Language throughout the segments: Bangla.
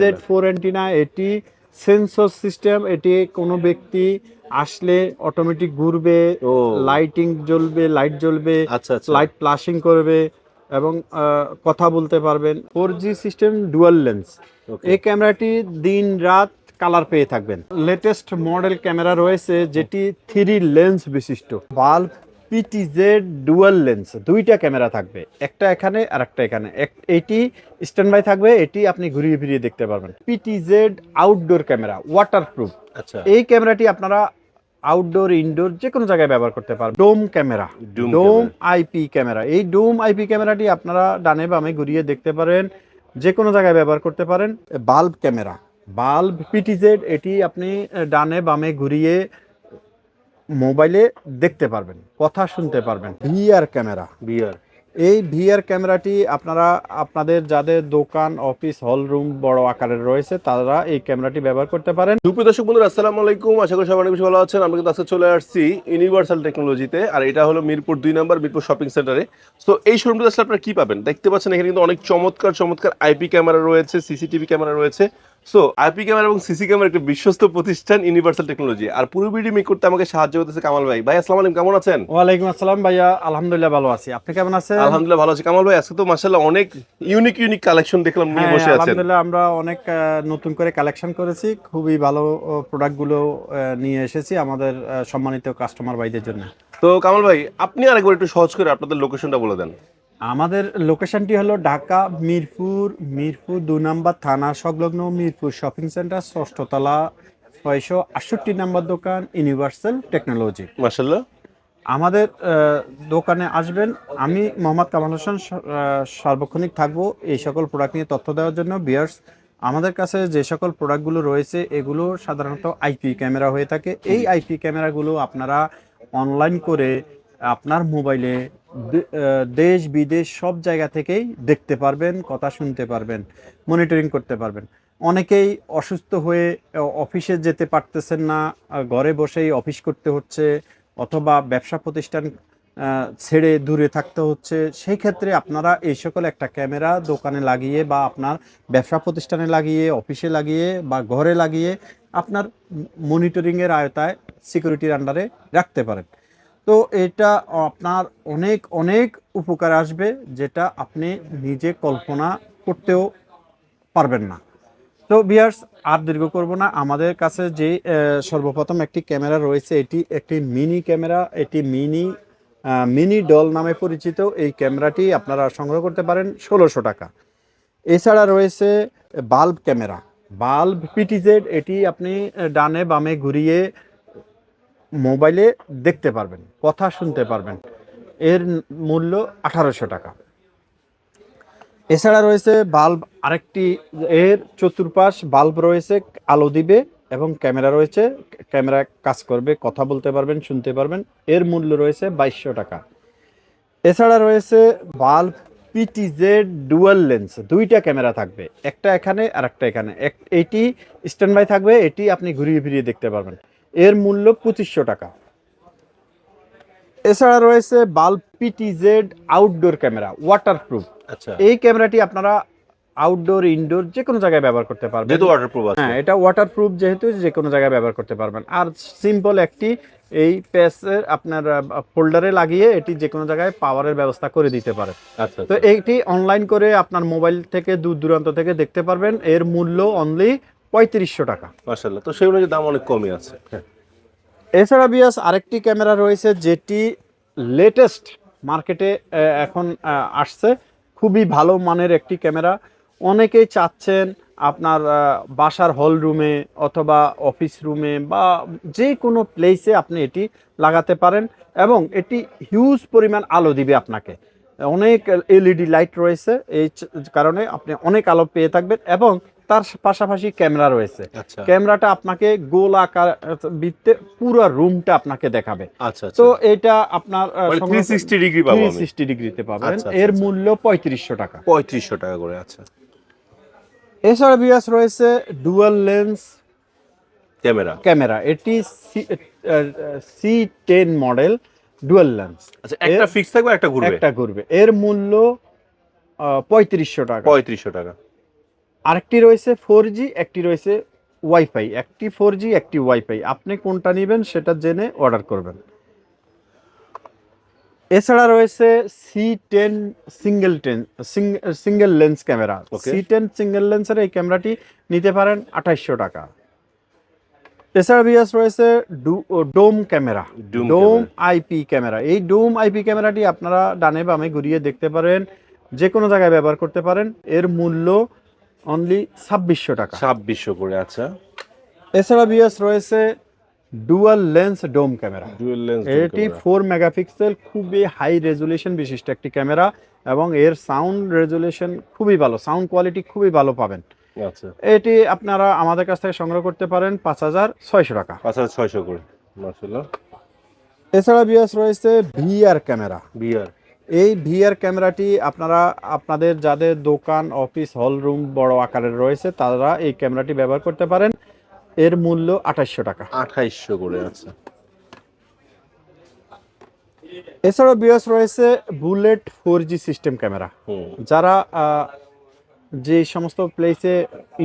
Z4 অ্যান্টিনা, এটি সেন্সর সিস্টেম। এটি কোনো ব্যক্তি আসলে অটোমেটিক ঘুরবে, ও লাইটিং জ্বলবে, লাইট জ্বলবে, আচ্ছা আচ্ছা। লাইট ফ্লাশিং করবে এবং কথা বলতে পারবেন। 4G system, dual lens. ওকে। এই ক্যামেরাটি দিন রাত কালার পেয়ে থাকবেন। লেটেস্ট মডেল ক্যামেরা রয়েছে যেটি 3 লেন্স বিশিষ্ট। বাল্ব পিটিজেড ডুয়াল লেন্স, দুইটা ক্যামেরা থাকবে, একটা এখানে আর একটা এখানে। এটি স্ট্যান্ড বাই থাকবে, এটি আপনি ঘুরিয়ে ফিরিয়ে দেখতে পারবেন। PTZ outdoor camera, waterproof. আচ্ছা। এই ক্যামেরাটি আপনারা আউটডোর ইনডোর যে কোনো জায়গায় ব্যবহার করতে পারবেন। ডোম ক্যামেরা, ডুম ডোম ক্যামেরা। IP camera. এই ডোম আইপি ক্যামেরাটি আপনারা ডানে বামে ঘুরিয়ে দেখতে পারেন, যে কোনো জায়গায় ব্যবহার করতে পারেন। বাল্ব ক্যামেরা, বাল্ব পিটিজেড, এটি আপনি ডানে বামে ঘুরিয়ে মোবাইলে দেখতে পারবেন, কথা শুনতে পারবেন। ভিআর ক্যামেরা, বিয়ার। এই ভিআর ক্যামেরাটি আপনারা আপনাদের যাদের দোকান, অফিস, হল রুম বড় আকারের রয়েছে তারা এই ক্যামেরাটি ব্যবহার করতে পারেন। সুপ্রিয় দর্শক বন্ধুরা, আসসালামু আলাইকুম। আশা করি সবাই অনেক বেশি ভালো আছেন। আমরা কিন্তু আজকে চলে আসছি ইউনিভার্সাল টেকনোলজিতে, আর এটা হলো মিরপুর 2 নম্বর মিরপুর শপিং সেন্টারে। তো এই শোরুমটা আসলে আপনারা কি পাবেন দেখতে পাচ্ছেন, এখানে কিন্তু অনেক চমৎকার চমৎকার আইপি ক্যামেরা রয়েছে, সিসিটিভি ক্যামেরা রয়েছে। সো আইপি ক্যামেরা এবং সিসি ক্যামেরা একটা বিশ্বস্ত প্রতিষ্ঠান ইউনিভার্সাল টেকনোলজি। আর পুরো ভিডিও মেক করতে আমাকে সাহায্য করতেছে কামাল ভাই। ভাই আসসালামু আলাইকুম, কেমন আছেন? ওয়ালাইকুম আসসালাম ভাইয়া, আলহামদুলিল্লাহ ভালো আছি। আপনি কেমন আছেন? আলহামদুলিল্লাহ ভালো আছি। কামাল ভাই, আজকে তো মাশাআল্লাহ অনেক ইউনিক কালেকশন দেখলাম নিয়ে বসে আছেন। আলহামদুলিল্লাহ, আমরা অনেক নতুন করে কালেকশন করেছি, খুবই ভালো প্রোডাক্টগুলো নিয়ে এসেছি আমাদের সম্মানিত কাস্টমার ভাইদের জন্য। তো কামাল ভাই, আপনি আরেকবার একটু সহজ করে আপনাদের লোকেশনটা বলে দেন। আমাদের লোকেশনটি হলো ঢাকা মিরপুর, মিরপুর 2 নম্বর থানা সংলগ্ন মিরপুর শপিং সেন্টার, 6ষ্ঠ তলা, 668 নম্বর দোকান, ইউনিভার্সাল টেকনোলজি। মাশাআল্লাহ। আমাদের দোকানে আসবেন। আমি মোহাম্মদ কামাল হোসেন সার্বক্ষণিক থাকবো এই সকল প্রোডাক্ট নিয়ে তথ্য দেওয়ার জন্য। বিয়ার্স, আমাদের কাছে যে সকল প্রোডাক্টগুলো রয়েছে এগুলো সাধারণত আইপি ক্যামেরা হয়ে থাকে। এই আইপি ক্যামেরাগুলো আপনারা অনলাইন করে আপনার মোবাইলে দেশ বিদেশ সব জায়গা থেকেই দেখতে পারবেন, কথা শুনতে পারবেন, মনিটরিং করতে পারবেন। অনেকেই অসুস্থ হয়ে অফিসে যেতে পারতেছেন না, ঘরে বসেই অফিস করতে হচ্ছে, অথবা ব্যবসা প্রতিষ্ঠান ছেড়ে দূরে থাকতে হচ্ছে। সেই ক্ষেত্রে আপনারা এই সকল একটা ক্যামেরা দোকানে লাগিয়ে বা আপনার ব্যবসা প্রতিষ্ঠানে লাগিয়ে, অফিসে লাগিয়ে বা ঘরে লাগিয়ে আপনার মনিটরিংয়ের আওতায়, সিকিউরিটির আন্ডারে রাখতে পারেন। তো এটা আপনার অনেক অনেক উপকার আসবে, যেটা আপনি নিজে কল্পনা করতেও পারবেন না। তো ভিউয়ার্স, আর দীর্ঘ করব না। আমাদের কাছে যে সর্বপ্রথম একটি ক্যামেরা রয়েছে, এটি একটি মিনি ক্যামেরা। এটি মিনি ডল নামে পরিচিত। এই ক্যামেরাটি আপনারা সংগ্রহ করতে পারেন 1600 টাকা। এছাড়া রয়েছে বাল্ব ক্যামেরা, বাল্ব পিটিজেড। এটি আপনি ডানে বামে ঘুরিয়ে মোবাইলে দেখতে পারবেন, কথা শুনতে পারবেন। এর মূল্য 1800 টাকা। এছাড়া রয়েছে বাল্ব আরেকটি, এর চতুর্পাশ বাল্ব রয়েছে, আলো দিবে এবং ক্যামেরা রয়েছে, ক্যামেরা কাজ করবে, কথা বলতে পারবেন, শুনতে পারবেন। এর মূল্য রয়েছে 2200 টাকা। এছাড়া রয়েছে বাল্ব পিটিজেড ডুয়াল লেন্স, দুইটা ক্যামেরা থাকবে, একটা এখানে আর একটা এখানে। এটি স্ট্যান্ড বাই থাকবে, এটি আপনি ঘুরিয়ে ফিরিয়ে দেখতে পারবেন। এর মূল্য 2500 টাকা। এছাড়া রয়েছে bulb PTZ outdoor camera, waterproof. আচ্ছা। এই ক্যামেরাটি আপনারা আউটডোর ইনডোর যে কোনো জায়গায় ব্যবহার করতে পারবেন। যেহেতু ওয়াটারপ্রুফ আছে। হ্যাঁ, এটা ওয়াটারপ্রুফ যেহেতু যে কোনো জায়গায় ব্যবহার করতে পারবেন। আর সিম্পল একটি এই প্যাসের আপনার ফোল্ডারে লাগিয়ে এটি যে কোনো জায়গায় পাওয়ারের ব্যবস্থা করে দিতে পারে। আচ্ছা তো আচ্ছা। এইটি অনলাইন করে আপনার মোবাইল থেকে দূর দূরান্ত থেকে দেখতে পারবেন। এর মূল্য অনলি 3500 টাকা। মাশাআল্লাহ, তো সেই অনুযায়ী দাম অনেক কমই আছে। এছাড়া বিয়াস আরেকটি ক্যামেরা রয়েছে যেটি লেটেস্ট মার্কেটে এখন আসছে, খুবই ভালো মানের একটি ক্যামেরা। অনেকেই চাচ্ছেন আপনার বাসার হল রুমে অথবা অফিস রুমে বা যে কোনো প্লেসে আপনি এটি লাগাতে পারেন এবং এটি হিউজ পরিমাণ আলো দিবে আপনাকে। অনেক এলইডি লাইট রয়েছে, এই কারণে আপনি অনেক আলো পেয়ে থাকবেন এবং তার পাশাপাশি ক্যামেরা রয়েছে। আচ্ছা ক্যামেরাটা আপনাকে গোল আকার বৃত্তে পুরো রুমটা আপনাকে দেখাবে। আচ্ছা আচ্ছা। তো এটা আপনার 360 ডিগ্রি পাবো আমি। 360 ডিগ্রিতে পাবেন। আচ্ছা, এর আচ্ছা। মূল্য 3500 টাকা। 3500 টাকা করে। আচ্ছা। এছাড়া বিয়াস রয়েছে ডুয়াল লেন্স ক্যামেরা। ক্যামেরা। এটি C10 মডেল ডুয়াল লেন্স। আচ্ছা, একটা ফিক্স থাকবে, একটা ঘুরবে। একটা ঘুরবে। এর মূল্য 3500 টাকা। 3500 টাকা। আরেকটি রয়েছে 4G, একটি রয়েছে ওয়াইফাই, একটি 4G একটি ওয়াইফাই। আপনি কোনটা নেবেন সেটা জেনে অর্ডার করবেন। এছাড়া রয়েছে C10 single lens camera. Okay. C10 single লেন্সের এই ক্যামেরাটি নিতে পারেন 2800 টাকা। এছাড়া বিয়াস রয়েছে ডোম ক্যামেরা, Dome ডোম camera। IP camera. এই ডোম আইপি ক্যামেরাটি আপনারা ডানে বামে ঘুরিয়ে দেখতে পারেন, যে কোনো জায়গায় ব্যবহার করতে পারেন। এর মূল্য অনলি 2600 টাকা। 2600 করে, আচ্ছা। এছাড়া বিয়াস রয়েছে dual lens dome camera. Dual lens এটি 4 মেগাপিক্সেল, খুবই হাই রেজুলেশন বিশিষ্ট একটি ক্যামেরা এবং এর সাউন্ড রেজুলেশন খুবই ভালো, সাউন্ড কোয়ালিটি খুবই ভালো পাবেন। আচ্ছা, এটি আপনারা আমাদের কাছ থেকে সংগ্রহ করতে পারেন 5600 টাকা। 5600 করে, মাশাআল্লাহ। এছাড়া বিয়াস রয়েছে ভিআর ক্যামেরা। বিয়ার, এই ভিআর ক্যামেরাটি আপনারা আপনাদের যাদের দোকান, অফিস, হল রুম বড় আকারের রয়েছে তারা এই ক্যামেরাটি ব্যবহার করতে পারেন। এর মূল্য 2800 টাকা। 2800 করে, আচ্ছা। এছাড়াও বিয়াস রয়েছে বুলেট 4G সিস্টেম ক্যামেরা। যারা যে সমস্ত প্লেসে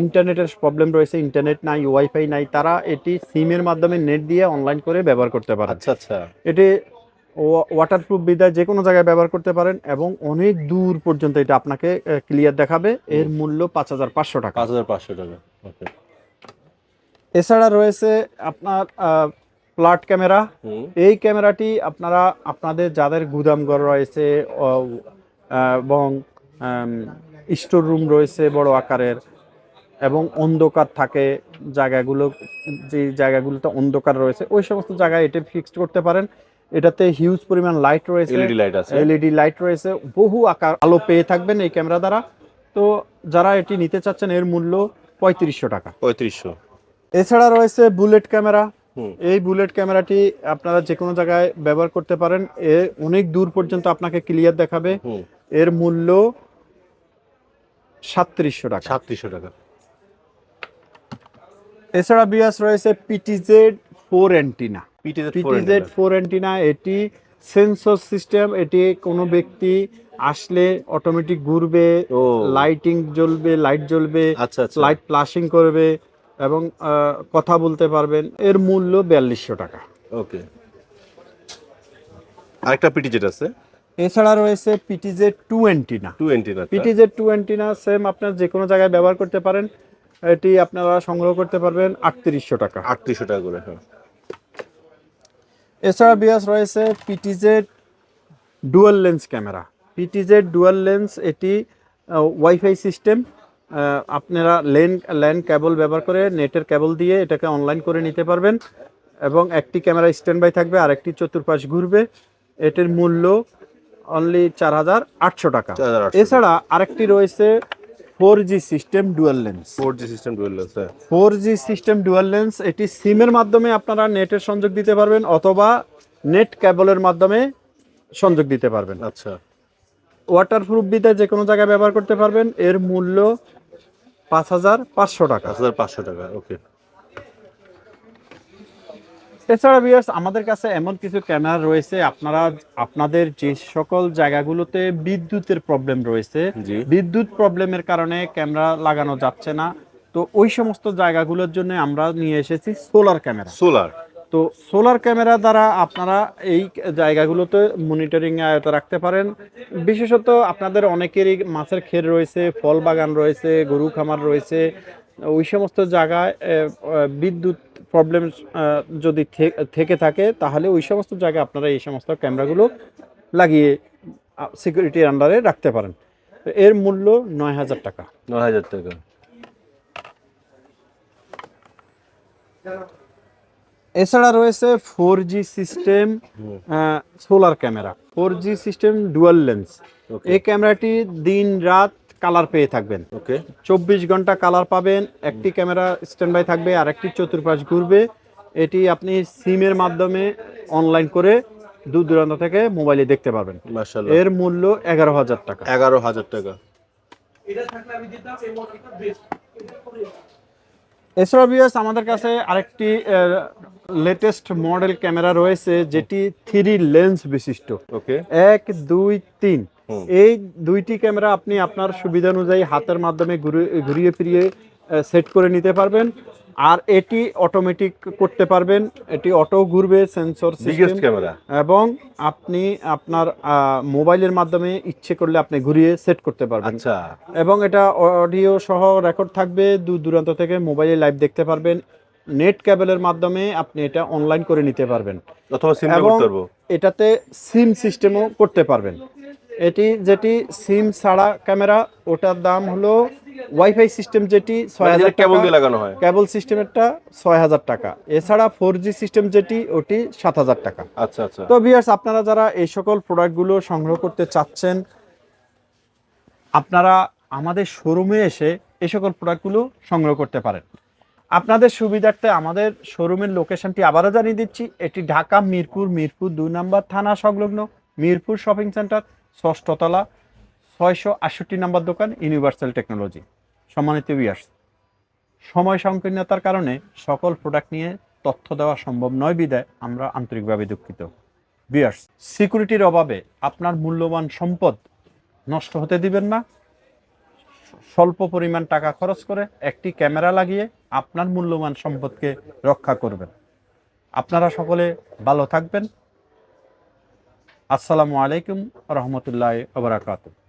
ইন্টারনেটের প্রবলেম রয়েছে, ইন্টারনেট নাই, ওয়াইফাই নাই, তারা এটি সিমের মাধ্যমে নেট দিয়ে অনলাইন করে ব্যবহার করতে পারে। আচ্ছা আচ্ছা, এটি ওয়াটারপ্রুফ বিধায় যে কোনো জায়গায় ব্যবহার করতে পারেন এবং অনেক দূর পর্যন্ত এটা আপনাকে ক্লিয়ার দেখাবে। এর মূল্য 5500 টাকা। 5500 টাকা, ওকে। এছাড়া রয়েছে আপনার ফ্ল্যাট ক্যামেরা। এই ক্যামেরাটি আপনারা আপনাদের যাদের গুদামঘর রয়েছে এবং স্টোর রুম রয়েছে বড় আকারের এবং অন্ধকার থাকে জায়গাগুলো, যে জায়গাগুলোতে অন্ধকার রয়েছে ওই সমস্ত জায়গায় এটা ফিক্সড করতে পারেন। এটাতে হিউজ পরিমাণ লাইট রয়েছে, এলইডি লাইট আছে, এলইডি লাইট রয়েছে, বহু আকার আলো পেয়ে থাকবেন এই ক্যামেরা দ্বারা। তো যারা এটি নিতে চাচ্ছেন এর মূল্য 3500 টাকা। 3500। এছাড়া রয়েছে বুলেট ক্যামেরা। এই বুলেট ক্যামেরাটি আপনারা যে কোনো জায়গায় ব্যবহার করতে পারেন, এ অনেক দূর পর্যন্ত আপনাকে ক্লিয়ার দেখাবে। এর মূল্য 3700 টাকা। 3700 টাকা। এছাড়া বিয়াস রয়েছে PTZ 4 antenna. PTZ PTZ 4 antenna, এটি সেন্সর সিস্টেম। এটি কোনো ব্যক্তি আসলে অটোমেটিক ঘুরবে, লাইটিং জ্বলবে, লাইট জ্বলবে, আচ্ছা আচ্ছা, লাইট ফ্লাশিং করবে এবং কথা বলতে পারবেন। এর মূল্য 4200 টাকা। ওকে। আরেকটা পিটিজেড আছে। এছাড়া রয়েছে PTZ 2 antenna. 2 antenna, PTZ 2 antenna same, আপনার যে কোনো জায়গায় ব্যবহার করতে পারেন। এটি আপনারা সংগ্রহ করতে পারবেন 3800 টাকা। 3800 টাকা করে, হ্যাঁ। এছাড়া বিয়াস রয়েছে PTZ dual lens camera. PTZ dual lens, এটি ওয়াইফাই সিস্টেম। আপনারা ল্যান কেবল ব্যবহার করে নেটের কেবল দিয়ে এটাকে অনলাইন করে নিতে পারবেন এবং একটি ক্যামেরা স্ট্যান্ড বাই থাকবে আর একটি চতুর্পাশ ঘুরবে। এটির মূল্য অনলি 4800 টাকা। 4800। এছাড়া আরেকটি রয়েছে 4G system dual lens. 4G system dual lens, হ্যাঁ। 4G সিস্টেম ডুয়াল লেন্স, এটি সিমের মাধ্যমে আপনারা নেটের সংযোগ দিতে পারবেন অথবা নেট কেবলের মাধ্যমে সংযোগ দিতে পারবেন। আচ্ছা, ওয়াটারপ্রুফ বিধায় যে কোনো জায়গায় ব্যবহার করতে পারবেন। এর মূল্য 5500 টাকা। 5500 টাকা, ওকে। এছাড়া ভিউয়ার্স আমাদের কাছে এমন কিছু ক্যামেরা রয়েছে, আপনারা আপনাদের যে সকল জায়গাগুলোতে বিদ্যুতের প্রবলেম রয়েছে, বিদ্যুৎ প্রবলেমের কারণে ক্যামেরা লাগানো যাচ্ছে না, তো ওই সমস্ত জায়গাগুলোর জন্য আমরা নিয়ে এসেছি সোলার ক্যামেরা। সোলার, তো সোলার ক্যামেরা দ্বারা আপনারা এই জায়গাগুলোতে মনিটরিং আয়ত্তে রাখতে পারেন। বিশেষত আপনাদের অনেকেরই মাছের ক্ষেত রয়েছে, ফল বাগান রয়েছে, গরু খামার রয়েছে, ওই সমস্ত জায়গায় বিদ্যুৎ প্রবলেম যদি থেকে থাকে তাহলে ওই সমস্ত জায়গায় আপনারা এই সমস্ত ক্যামেরাগুলো লাগিয়ে সিকিউরিটির আন্ডারে রাখতে পারেন। এর মূল্য 9000 টাকা। 9000 টাকা। এছাড়া রয়েছে 4G system solar camera, 4G system dual lens. এই ক্যামেরাটি দিন রাত কালার পেয়ে থাকবেন। ওকে, 24 ঘন্টা কালার পাবেন। একটি ক্যামেরা স্ট্যান্ড বাই থাকবে আর একটি চতুর্পাশ ঘুরবে। এটি আপনি সিমের মাধ্যমে অনলাইন করে দূর দূরান্ত থেকে মোবাইলে দেখতে পারবেন। মাশাআল্লাহ। এর মূল্য 11000 টাকা। 11000 টাকা। এছাড়া ভিউয়ার্স আমাদের কাছে আরেকটি লেটেস্ট মডেল ক্যামেরা রয়েছে যেটি 3 লেন্স বিশিষ্ট। ওকে, 1 2 3 এই দুইটি ক্যামেরা আপনি আপনার সুবিধা অনুযায়ী হাতের মাধ্যমে ঘুরিয়ে ফিরিয়ে সেট করে নিতে পারবেন। আর এটি অটোমেটিক করতে পারবেন, এটি অটো ঘুরবে, সেন্সর সিস্টেম ক্যামেরা। এবং আপনি আপনার মোবাইলের মাধ্যমে ইচ্ছে করলে আপনি ঘুরিয়ে সেট করতে পারবেন। আচ্ছা, এবং এটা অডিও সহ রেকর্ড থাকবে, দূর দূরান্ত থেকে মোবাইলে লাইভ দেখতে পারবেন। নেট কেবলের মাধ্যমে আপনি এটা অনলাইন করে নিতে পারবেন, অথবা সিম এবং করতে পারবো। এটাতে সিম সিস্টেমও করতে পারবেন। এটি যেটি সিম ছাড়া ক্যামেরা, ওটার দাম হলো ওয়াইফাই সিস্টেম যেটি 6000 কেবল টাকা, দিয়ে লাগানো হয়। কেবল সিস্টেমেরটা 6000 টাকা। এছাড়া 4G সিস্টেম যেটি ওটি 7000 টাকা। আচ্ছা আচ্ছা। তো ভিউয়ার্স, আপনারা যারা এই সকল প্রোডাক্টগুলো সংগ্রহ করতে চাচ্ছেন, আপনারা আমাদের শোরুমে এসে এই সকল প্রোডাক্টগুলো সংগ্রহ করতে পারেন। আপনাদের সুবিধার্থে আমাদের শোরুমের লোকেশনটি আবারও জানিয়ে দিচ্ছি। এটি ঢাকা মিরপুর 2 নম্বর থানা সংলগ্ন মিরপুর শপিং সেন্টার, 6ষ্ঠ তলা, 668 নম্বর দোকান, ইউনিভার্সাল টেকনোলজি। সম্মানিত ভিউয়ার্স, সময় সংকীর্ণতার কারণে সকল প্রোডাক্ট নিয়ে তথ্য দেওয়া সম্ভব নয় বিধায় আমরা আন্তরিকভাবে দুঃখিত। ভিউয়ার্স, সিকিউরিটির অভাবে আপনার মূল্যবান সম্পদ নষ্ট হতে দিবেন না। স্বল্প পরিমাণ টাকা খরচ করে একটি ক্যামেরা লাগিয়ে আপনার মূল্যবান সম্পদকে রক্ষা করবেন। আপনারা সকলে ভালো থাকবেন। আসসালামু আলাইকুম রহমতুল্লাহ ওয়া বারাকাতুহু।